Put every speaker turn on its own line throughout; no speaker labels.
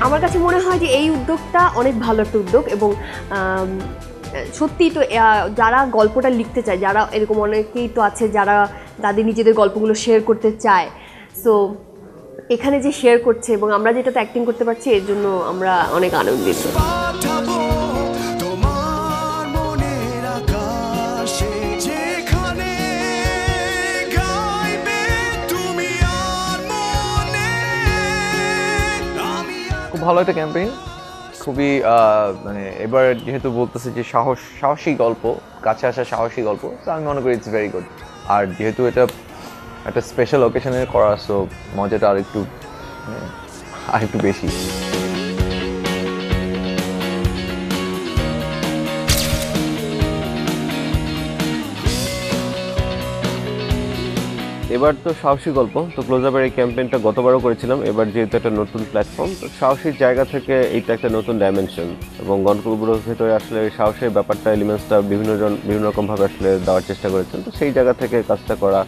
আমার কাছে মনে হয় যে এই উদ্যোগটা অনেক ভালো একটা উদ্যোগ এবং সত্যি তো যারা গল্পটা লিখতে চায়, যারা এরকম অনেকেই তো আছে যারা তাদের নিজেদের গল্পগুলো শেয়ার করতে চায়, সো এখানে যে শেয়ার করছে এবং আমরা যেটাতে অ্যাক্টিং করতে পারছি এর জন্য আমরা অনেক আনন্দিত।
খুব ভালো একটা ক্যাম্পেইন, খুবই মানে এবার যেহেতু বলতেছে যে সাহসী গল্প, কাছে আসা সাহসী গল্প, তো আমি মনে করি ইটস ভেরি গুড। আর যেহেতু এটা একটা স্পেশাল অকেশনে করা, সো মজাটা আরেকটু বেশি।
এবার তো সাহসী গল্প, তো ক্লোজ আপের এই ক্যাম্পেইনটা গতবারও করেছিলাম। এবার যেহেতু একটা নতুন প্ল্যাটফর্ম, তো সাহসীর জায়গা থেকে এইটা একটা নতুন ডাইমেনশন, এবং গণকবুলোর ভেতরে আসলে সাহসের ব্যাপারটা এলিমেন্টসটা বিভিন্ন রকমভাবে আসলে দেওয়ার চেষ্টা করেছেন, তো সেই জায়গা থেকে কাজটা করা।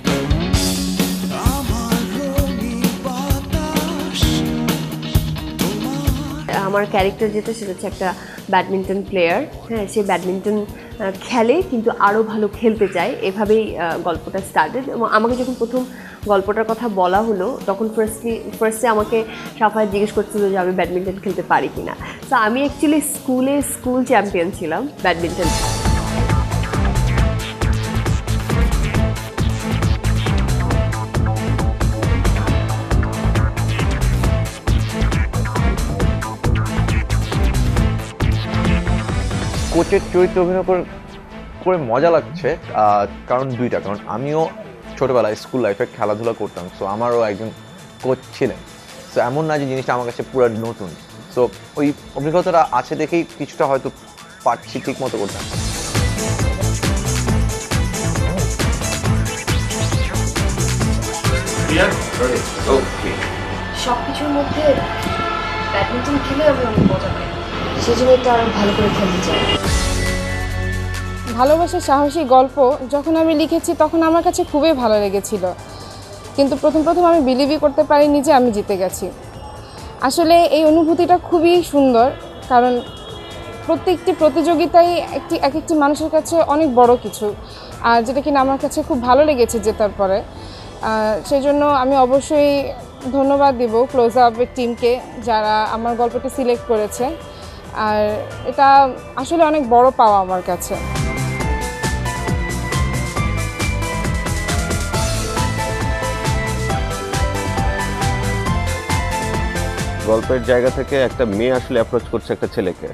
আমার ক্যারেক্টার যেটা সেটা হচ্ছে একটা ব্যাডমিন্টন প্লেয়ার। হ্যাঁ, সে ব্যাডমিন্টন খেলে কিন্তু আরও ভালো খেলতে চায়, এভাবেই গল্পটা স্টার্টেড। এবং আমাকে যখন প্রথম গল্পটার কথা বলা হলো তখন ফার্স্টে আমাকে সাফায়াত জিজ্ঞেস করছিল যে আমি ব্যাডমিন্টন খেলতে পারি কি না। তো আমি অ্যাকচুয়ালি স্কুল চ্যাম্পিয়ন ছিলাম ব্যাডমিন্টন।
কোচের চরিত্রে অভিনয় করে মজা লাগছে, কারণ আমিও ছোটোবেলায় স্কুল লাইফে খেলাধুলা করতাম, সো আমারও একজন কোচ ছিলেন। সো এমন না যে জিনিসটা আমার কাছে পুরো নতুন, সো ওই অভিজ্ঞতাটা আছে দেখেই কিছুটা হয়তো পারছি ঠিক মতো করতাম।
সব কিছুর মধ্যে ব্যাডমিন্টন খেলে আমি অনেক মজা পাই, সেই জন্য তো আরও ভালো করে খেলতে চাই।
ভালোবাসার সাহসী গল্প যখন আমি লিখেছি তখন আমার কাছে খুবই ভালো লেগেছিল, কিন্তু প্রথম আমি বিলিভই করতে পারিনি যে আমি জিতে গেছি। আসলে এই অনুভূতিটা খুবই সুন্দর, কারণ প্রত্যেকটি প্রতিযোগিতাই এক একটি মানুষের কাছে অনেক বড় কিছু, আর যেটা কিনা আমার কাছে খুব ভালো লেগেছে জেতার পরে। সেই জন্য আমি অবশ্যই ধন্যবাদ দিব ক্লোজ আপের টিমকে, যারা আমার গল্পটি সিলেক্ট করেছে, আর এটা আসলে অনেক বড় পাওয়া আমার কাছে।
গল্পের জায়গা থেকে একটা মেয়ে আসলে অ্যাপ্রোচ করছে একটা ছেলেকে,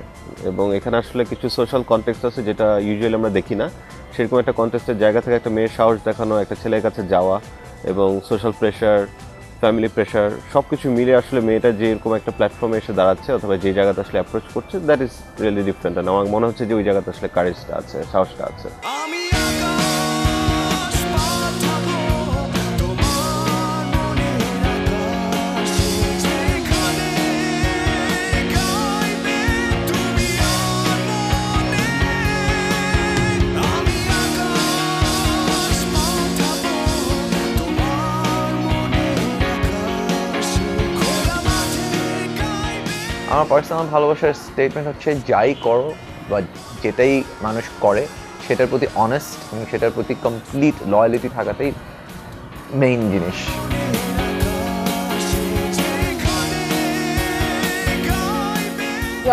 এবং এখানে আসলে কিছু সোশ্যাল কনটেক্সট আছে যেটা ইউজুয়ালি আমরা দেখি না। সেরকম একটা কনটেক্সটের জায়গা থেকে একটা মেয়ের সাহস দেখানো, একটা ছেলের কাছে যাওয়া, এবং সোশ্যাল প্রেশার, ফ্যামিলি প্রেশার সব কিছু মিলে আসলে মেয়েটা যে এরকম একটা প্ল্যাটফর্মে এসে দাঁড়াচ্ছে অথবা যে জায়গাতে আসলে অ্যাপ্রোচ করছে, দ্যাট ইজ রিয়েলি ডিফারেন্ট। আর আমার মনে হচ্ছে যে ওই জায়গাতে আসলে কারেজটা আছে, সাহসটা আছে।
আমার পার্সোনাল ভালোবাসার স্টেটমেন্ট হচ্ছে, যাই করো বা যেটাই মানুষ করে সেটার প্রতি অনেস্ট এবং সেটার প্রতি কমপ্লিট লয়ালিটি থাকাটাই মেইন জিনিস।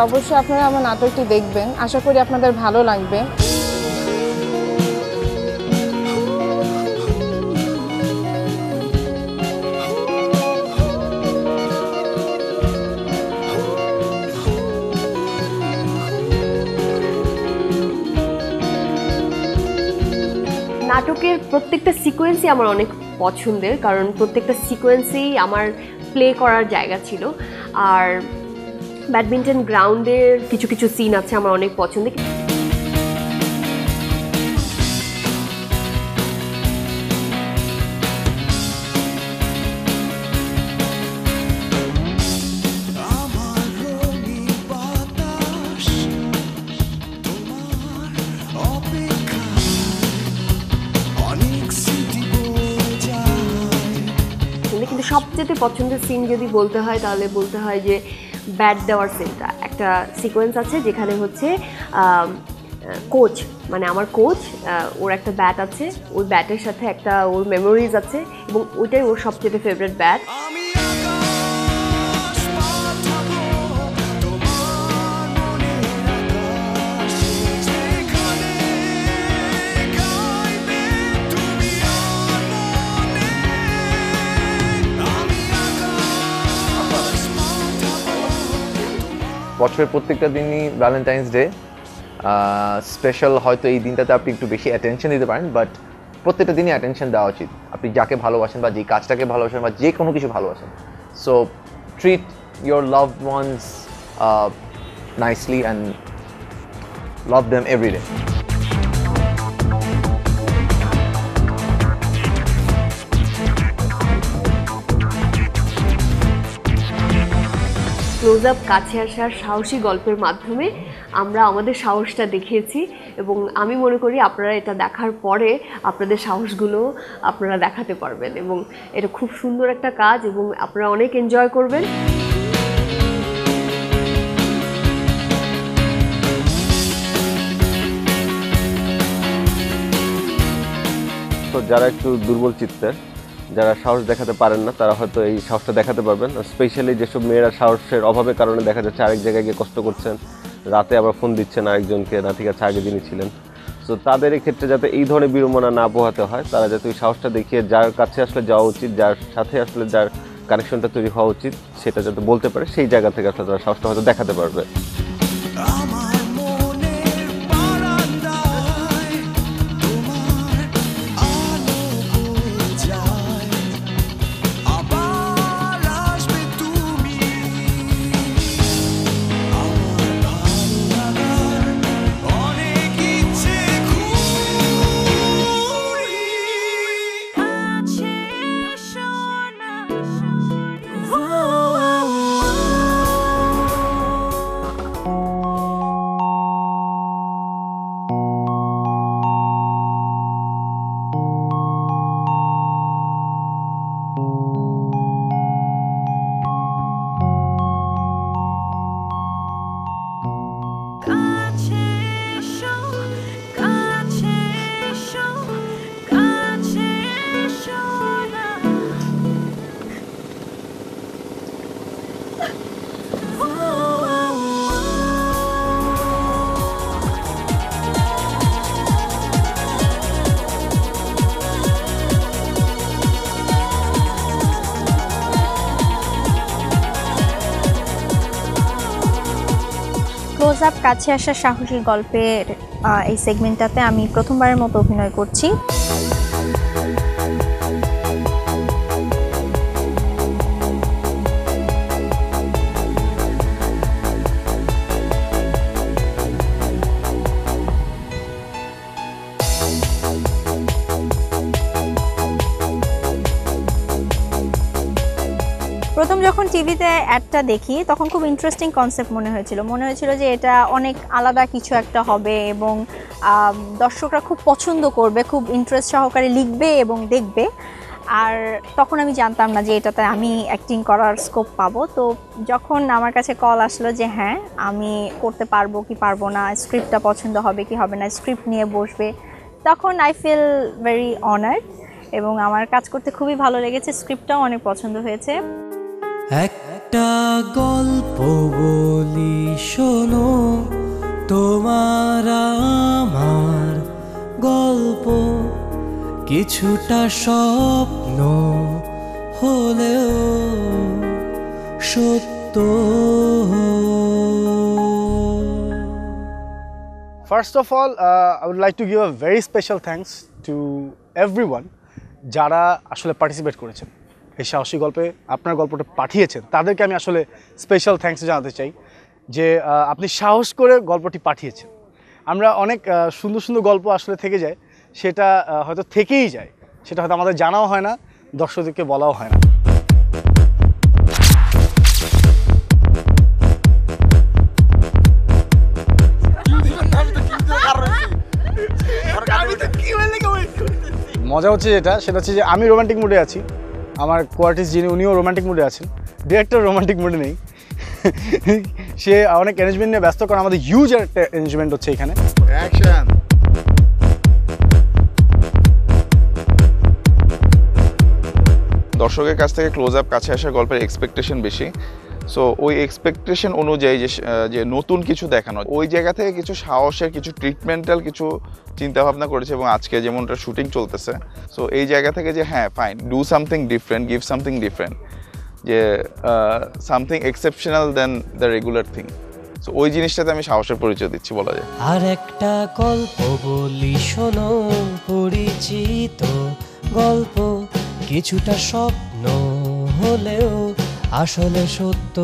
অবশ্যই আপনারা আমার নাটকটি দেখবেন, আশা করি আপনাদের ভালো লাগবে।
নাটকের প্রত্যেকটা সিকোয়েন্সই আমার অনেক পছন্দের, কারণ প্রত্যেকটা সিকোয়েন্সেই আমার প্লে করার জায়গা ছিল। আর ব্যাডমিন্টন গ্রাউন্ডের কিছু কিছু সিন আছে আমার অনেক পছন্দের। কিন্তু সবচেয়ে পছন্দের সিন যদি বলতে হয় তাহলে বলতে হয় যে ব্যাট দেওয়ার সিনটা, একটা সিকোয়েন্স আছে যেখানে হচ্ছে কোচ, মানে আমার কোচ, ওর একটা ব্যাট আছে, ওই ব্যাটের সাথে একটা ওর মেমোরিজ আছে এবং ওইটাই ওর সবচেয়ে ফেভারিট ব্যাট।
বছরের প্রত্যেকটা দিনই ভ্যালেন্টাইন্স ডে স্পেশাল, হয়তো এই দিনটাতে আপনি একটু বেশি অ্যাটেনশন দিতে পারেন, বাট প্রত্যেকটা দিনই অ্যাটেনশন দেওয়া উচিত। আপনি যাকে ভালোবাসেন বা যে কাজটাকে ভালোবাসেন বা যে কোনো কিছু ভালোবাসেন, so treat your loved ones nicely and love them every day.
Close up কাছে আসার সাহসী গল্পের মাধ্যমে আমরা আমাদের সাহসটা দেখিয়েছি এবং আমি মনে করি আপনারা এটা দেখার পরে আপনাদের সাহসগুলো আপনারা দেখাতে পারবেন এবং এটা খুব সুন্দর একটা কাজ এবং আপনারা অনেক এনজয় করবেন।
তো যারা একটু দুর্বল চিত্তের, যারা সাহস দেখাতে পারেন না, তারা হয়তো এই সাহসটা দেখাতে পারবেন। স্পেশালি যেসব মেয়েরা সাহসের অভাবের কারণে দেখা যাচ্ছে আরেক জায়গায় গিয়ে কষ্ট করছেন, রাতে আবার ফোন দিচ্ছেন আরেকজনকে, না ঠিক আছে আগে যিনি ছিলেন, সো তাদের ক্ষেত্রে যাতে এই ধরনের বিড়ম্বনা না পোহাতে হয়, তারা যাতে ওই সাহসটা দেখিয়ে যার কাছে আসলে যাওয়া উচিত, যার সাথে আসলে যার কানেকশনটা তৈরি হওয়া উচিত, সেটা যাতে বলতে পারে, সেই জায়গা থেকে আসলে তারা সাহসটা হয়তো দেখাতে পারবে।
ক্লোজ আপ কাছে আসা সাহসী গল্পের এই সেগমেন্টটাতে আমি প্রথমবারের মতো অভিনয় করছি। প্রথম যখন টিভিতে অ্যাডটা দেখি তখন খুব ইন্টারেস্টিং কনসেপ্ট মনে হয়েছিল যে এটা অনেক আলাদা কিছু একটা হবে এবং দর্শকরা খুব পছন্দ করবে, খুব ইন্টারেস্ট সহকারে লিখবে এবং দেখবে। আর তখন আমি জানতাম না যে এটাতে আমি অ্যাক্টিং করার স্কোপ পাবো। তো যখন আমার কাছে কল আসলো যে হ্যাঁ আমি করতে পারবো কি পারবো না, স্ক্রিপ্টটা পছন্দ হবে কি হবে না, স্ক্রিপ্ট নিয়ে বসবে, তখন আই ফিল ভেরি অনার্ড এবং আমার কাজ করতে খুবই ভালো লেগেছে, স্ক্রিপ্টটাও অনেক পছন্দ হয়েছে।
একটা গল্প বলি শোনো, তোমার আমার গল্প কিছুটা স্বপ্ন হলেও সত্য।
First of all, I would like to give a very special thanks to everyone যারা আসলে পার্টিসিপেট করেছেন এই সাহসী গল্পে, আপনার গল্পটা পাঠিয়েছেন, তাদেরকে আমি আসলে স্পেশাল থ্যাঙ্কস জানাতে চাই যে আপনি সাহস করে গল্পটি পাঠিয়েছেন। আমরা অনেক সুন্দর সুন্দর গল্প আসলে থেকে যায়, সেটা হয়তো থেকেই যায়, সেটা হয়তো আমাদের জানাও হয় না, দর্শকদেরকে বলাও হয় না। মজা হচ্ছে সেটা হচ্ছে যে আমি রোমান্টিক মুডে আছি, আমার কোয়ার্টিস্ট যিনি উনিও রোমান্টিক মুডে আছেন, ডিরেক্টর রোমান্টিক মুডে নেই। সে অনেক অ্যারেঞ্জমেন্ট নিয়ে ব্যস্ত, কারণ আমাদের হিউজ একটা অ্যারেঞ্জমেন্ট হচ্ছে এখানে।
অ্যাকশন। দর্শকের কাছ থেকে ক্লোজ আপ কাছে আসার গল্পের এক্সপেকটেশন বেশি, সো ওই এক্সপেকটেশন অনুযায়ী যে নতুন কিছু দেখানো, ওই জায়গা থেকে কিছু সাহসের, কিছু ট্রিটমেন্টাল কিছু চিন্তাভাবনা করেছে। এবং আজকে যেমনটা শুটিং চলতেছে, সো এই জায়গা থেকে যে হ্যাঁ fine, do something different, give something different, যে something exceptional than the regular thing. So ওই জিনিসটাতে আমি সাহসের পরিচয় দিচ্ছি বলা যায়।
আর একটা গল্প বলি শোনো, পরিচিত গল্প, কিছুটা স্বপ্ন হলেও আসলে সত্য।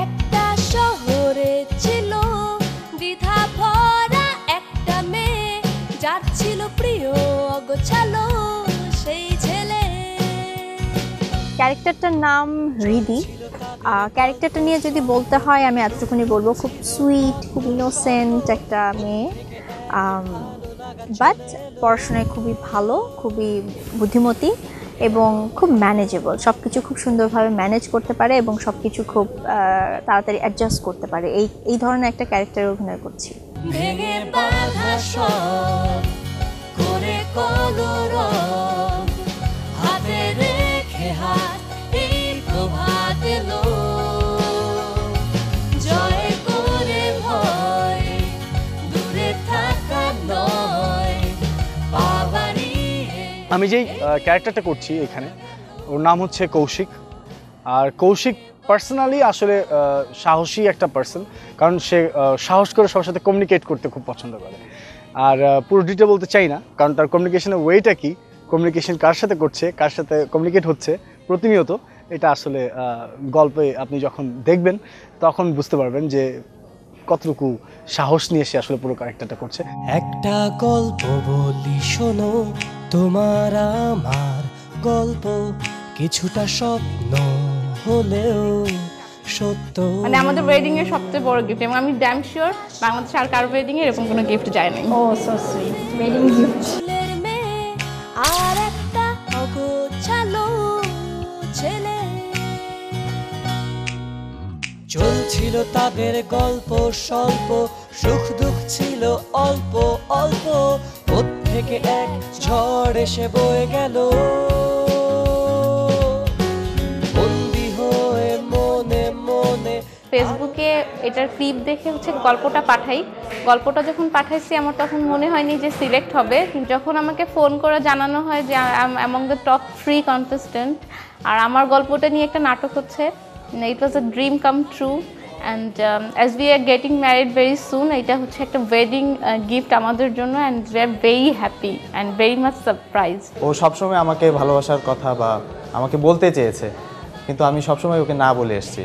একটা শহরে ছিল দ্বিধা ভরা একটা মেয়ে, যার ছিল প্রিয় অগোছালো সেই ছেলে।
ক্যারেক্টারটার নাম হৃদি। ক্যারেক্টারটা নিয়ে যদি বলতে হয় আমি এতটুকুনি বলবো, খুব সুইট, খুব ইনোসেন্ট একটা মেয়ে, বাট পড়াশোনায় খুবই ভালো, খুবই বুদ্ধিমতী এবং খুব ম্যানেজেবল। সব কিছু খুব সুন্দরভাবে ম্যানেজ করতে পারে এবং সব কিছু খুব তাড়াতাড়ি অ্যাডজাস্ট করতে পারে। এই ধরনের একটা ক্যারেক্টারে অভিনয় করছি।
ভেঙে বাঁধা সব করে কলরব, হাতে রেখে হাত এই প্রভাত এলো, জয় করে ভয় দূরে থাকা নয়, পাবারি।
আমি যেই ক্যারেক্টারটা করছি এখানে, ওর নাম হচ্ছে কৌশিক। আর কৌশিক পার্সোনালি আসলে সাহসী একটা পার্সন, কারণ সে সাহস করে সবার সাথে কমিউনিকেট করতে খুব পছন্দ করে। আর পুরো ডিটেল বলতে চাই না, কারণ তার কমিউনিকেশনের ওয়েটা কি, কমিউনিকেশন কার সাথে করছে, কার সাথে কমিউনিকেট হচ্ছে প্রতিনিয়ত, এটা আসলে গল্পে আপনি যখন দেখবেন তখন বুঝতে পারবেন যে কতটুকু সাহস নিয়ে সে আসলে পুরো ক্যারেক্টারটা করছে।
একটা গল্প বলি শোনো, তোমার আমার গল্প, কিছুটা স্বপ্ন হলেও সত্য।
মানে আমাদের ওয়েডিং এর সবচেয়ে বড় গিফট, এবং আমি ড্যাম শিওর বাংলাদেশে আর কারো ওয়েডিং এ এরকম কোনো গিফট যায় না।
ও সো সুইট, ওয়েডিং গিফট।
ফুলের মেয়ে আর একটা অগোছালো ছেলে।
চলছিল তাদের গল্প স্বল্প, সুখ দুঃখ ছিল অল্প অল্প, থেকে এক ঝড় এসে বয়ে গেল, বন্দি হয়ে মনে মনে।
ফেসবুকে এটার ক্লিপ দেখে হচ্ছে গল্পটা পাঠাই। গল্পটা যখন পাঠাইছি আমার তখন মনে হয়নি যে সিলেক্ট হবে, কিন্তু যখন আমাকে ফোন করে জানানো হয় যে অ্যামং দ্য টপ 3 কন্টেস্টেন্ট, আর আমার গল্পটা নিয়ে একটা নাটক হচ্ছে, it was a dream come true. And as we are getting married very soon, এটা হচ্ছে একটা ওয়েডিং গিফট আমাদের জন্য, and we are very happy and very much surprise.
ও সবসময় আমাকে ভালোবাসার কথা বা আমাকে বলতে চেয়েছে, কিন্তু আমি সবসময় ওকে না বলে এসেছি।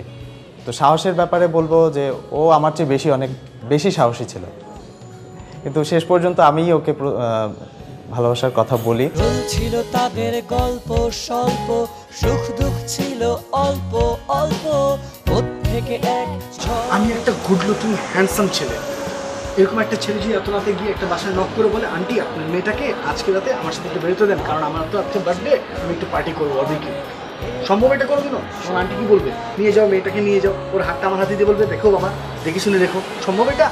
তো সাহসের ব্যাপারে বলবো যে ও আমার চেয়ে অনেক বেশি সাহসী ছিল, কিন্তু শেষ পর্যন্ত আমিই ওকে ভালোবাসার কথা বলি।
ছিল তাদের গল্প স্বল্প, সুখ দুঃখ ছিল অল্প অল্প, থেকে এক।
আমি একটা গুড লুকিং হ্যান্ডসাম ছেলে, এরকম একটা ছেলে যদি এত রাতে গিয়ে একটা বাসায় নক করে বলে, আন্টি আপনার মেয়েটাকে আজকে রাতে আমার সাথে একটু বেরোতে দেন, কারণ আমার তো আজকে বার্থডে, আমি একটু পার্টি করবো ওদেরকে, সম্ভব এটা করো দিন? আমার আন্টি কি বলবে, নিয়ে যাও মেয়েটাকে নিয়ে যাও, ওর হাতটা আমার হাতে দিয়ে বলবে, দেখো বাবা দেখে শুনে দেখো, সম্ভব এটা?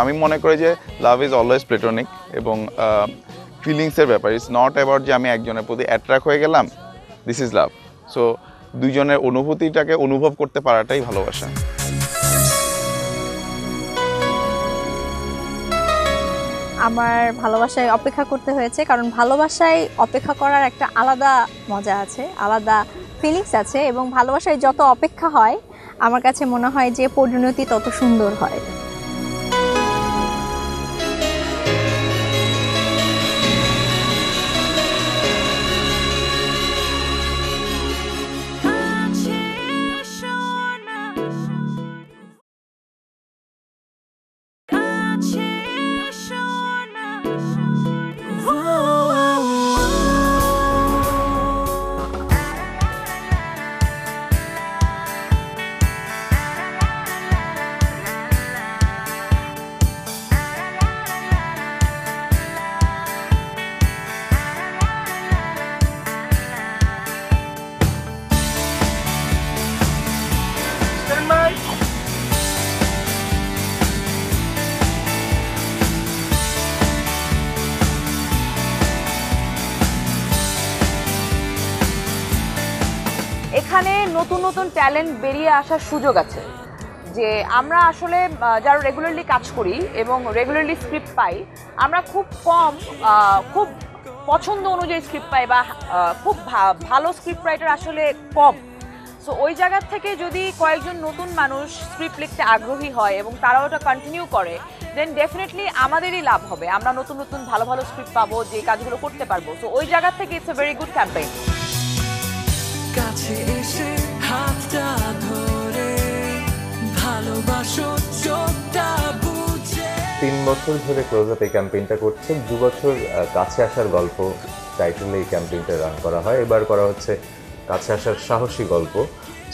আমি মনে করি যে লাভ ইজ অলওয়েজ প্লেটোনিক, এবং ফিলিংসের ব্যাপার, ইটস নট অ্যাবাউট যে আমি একজনের প্রতি অ্যাট্রাক্ট হয়ে গেলাম, দিস ইজ লাভ। সো দুইজনের অনুভূতিটাকে অনুভব করতে পারাটাই ভালোবাসা।
আমার ভালোবাসায় অপেক্ষা করতে হয়েছে, কারণ ভালোবাসায় অপেক্ষা করার একটা আলাদা মজা আছে, আলাদা ফিলিংস আছে, এবং ভালোবাসায় যত অপেক্ষা হয় আমার কাছে মনে হয় যে পরিণতি তত সুন্দর হয়।
এখানে নতুন নতুন ট্যালেন্ট বেরিয়ে আসার সুযোগ আছে। যে আমরা আসলে যারা রেগুলারলি কাজ করি এবং রেগুলারলি স্ক্রিপ্ট পাই, আমরা খুব কম খুব পছন্দ অনুযায়ী স্ক্রিপ্ট পাই বা খুব ভালো স্ক্রিপ্ট রাইটার আসলে কম। সো ওই জায়গা থেকে যদি কয়েকজন নতুন মানুষ স্ক্রিপ্ট লিখতে আগ্রহী হয় এবং তারাও ওটা কন্টিনিউ করে, দেন ডেফিনেটলি আমাদেরই লাভ হবে। আমরা নতুন নতুন ভালো ভালো স্ক্রিপ্ট পাবো, যে কাজগুলো করতে পারবো। সো ওই জায়গা থেকে it's a very good campaign.
কাছে এসে হাতটা ধরে ভালোবাসো চোখটা বুঝে।
3 বছর ধরে ক্লোজ আপ এই ক্যাম্পেইনটা করছে। 2 বছর কাছে আসার গল্প টাইটেলে এই ক্যাম্পেইনটা রান করা হয়। এবার করা হচ্ছে কাছে আসার সাহসী গল্প।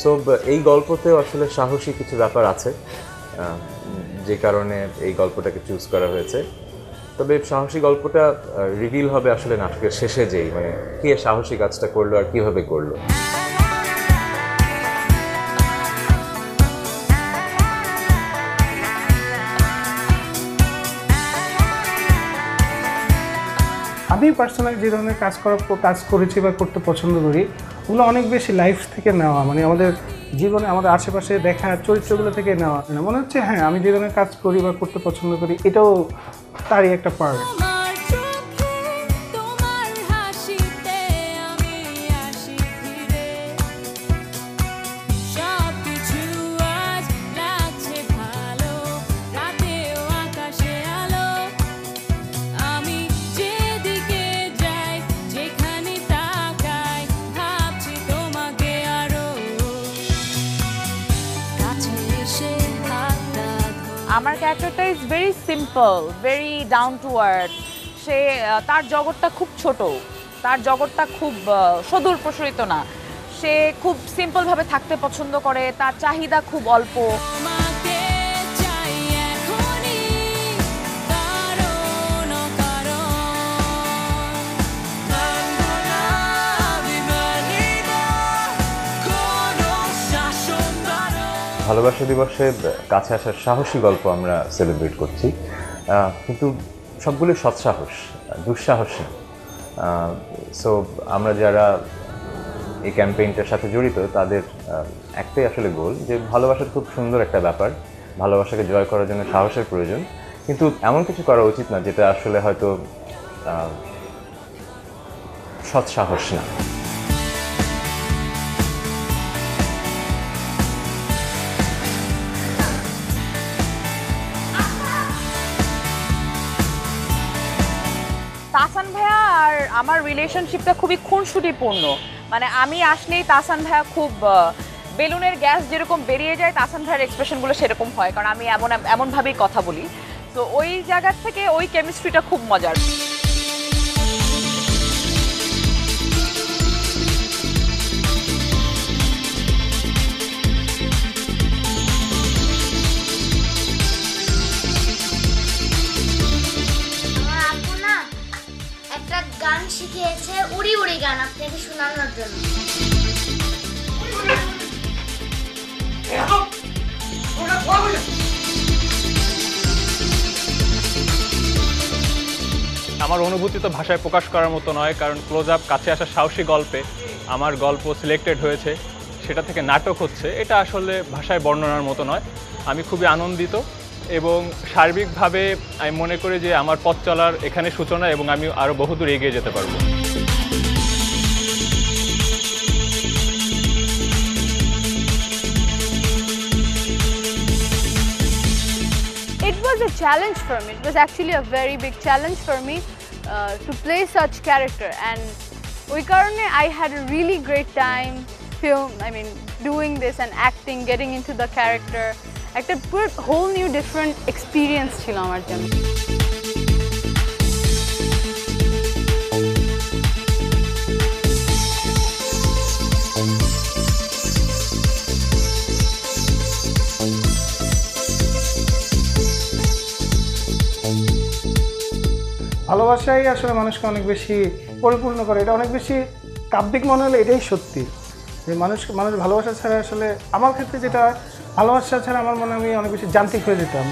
সো এই গল্পতেও আসলে সাহসী কিছু ব্যাপার আছে, যে কারণে এই গল্পটাকে চুজ করা হয়েছে। তবে সাহসী গল্পটা রিভিল হবে আসলে নাটকের শেষে, যেই মানে কে সাহসী কাজটা করলো আর কীভাবে করলো।
আমি পার্সোনালি যে ধরনের কাজ করেছি বা করতে পছন্দ করি, ওগুলো অনেক বেশি লাইফ থেকে নেওয়া, মানে আমাদের জীবনে আমাদের আশেপাশে দেখা চরিত্রগুলো থেকে নেওয়া। মনে হচ্ছে হ্যাঁ, আমি যে ধরনের কাজ করি বা করতে পছন্দ করি, এটাও তারই একটা পার্ট।
আমার ক্যারেক্টারটা is very simple, very down to earth. সে তার জগৎটা খুব ছোট, তার জগৎটা খুব সদূর প্রসারিত না। সে খুব সিম্পলভাবে থাকতে পছন্দ করে, তার চাহিদা খুব অল্প।
ভালোবাসা দিবসে কাছে আসার সাহসী গল্প আমরা সেলিব্রেট করছি, কিন্তু সবগুলো সৎসাহস, দুঃসাহস না। সো আমরা যারা এই ক্যাম্পেইনটার সাথে জড়িত, তাদের একটাই আসলে গোল যে ভালোবাসার খুব সুন্দর একটা ব্যাপার, ভালোবাসাকে জয় করার জন্য সাহসের প্রয়োজন, কিন্তু এমন কিছু করা উচিত না যেটা আসলে হয়তো সৎসাহস না।
তাহসান ভাইয়া আর আমার রিলেশনশিপটা খুবই খুনসুটিপূর্ণ। মানে আমি আসলেই তাহসান ভাইয়া খুব বেলুনের গ্যাস যেরকম বেরিয়ে যায়, তাহসান ভাইয়ের এক্সপ্রেশনগুলো সেরকম হয়, কারণ আমি এমনভাবেই কথা বলি। তো ওই জায়গা থেকে ওই কেমিস্ট্রিটা খুব মজার।
গান শিখিয়েছে, উড়ি উড়ি গান, আপনাকে শোনানোর জন্য।
আমার অনুভূতি তো ভাষায় প্রকাশ করার মতো নয়, কারণ ক্লোজ আপ কাছে আসা সাহসী গল্পে আমার গল্প সিলেক্টেড হয়েছে, সেটা থেকে নাটক হচ্ছে, এটা আসলে ভাষায় বর্ণনার মতো নয়। আমি খুবই আনন্দিত এবং সার্বিকভাবে আমি মনে করি যে আমার পথ চলার এখানে সূচনা এবং আমি আরও বহুদূর এগিয়ে যেতে পারবো।
It was a challenge for me. It was actually a very big challenge for me to play such character, and ওই কারণে I had a really great time doing this and acting, getting into the character. একটা পুরো whole new different experience ছিল আমার জন্য।
ভালোবাসাই আসলে মানুষকে অনেক বেশি পরিপূর্ণ করে, এটা অনেক বেশি কাব্যিক মনে হলে এটাই সত্যি যে মানুষ ভালোবাসা ছাড়া আসলে আমার ক্ষেত্রে যেটা ভালোবাসা ছাড়া আমার মনে আমি অনেক বেশি যান্ত্রিক হয়ে যেতাম।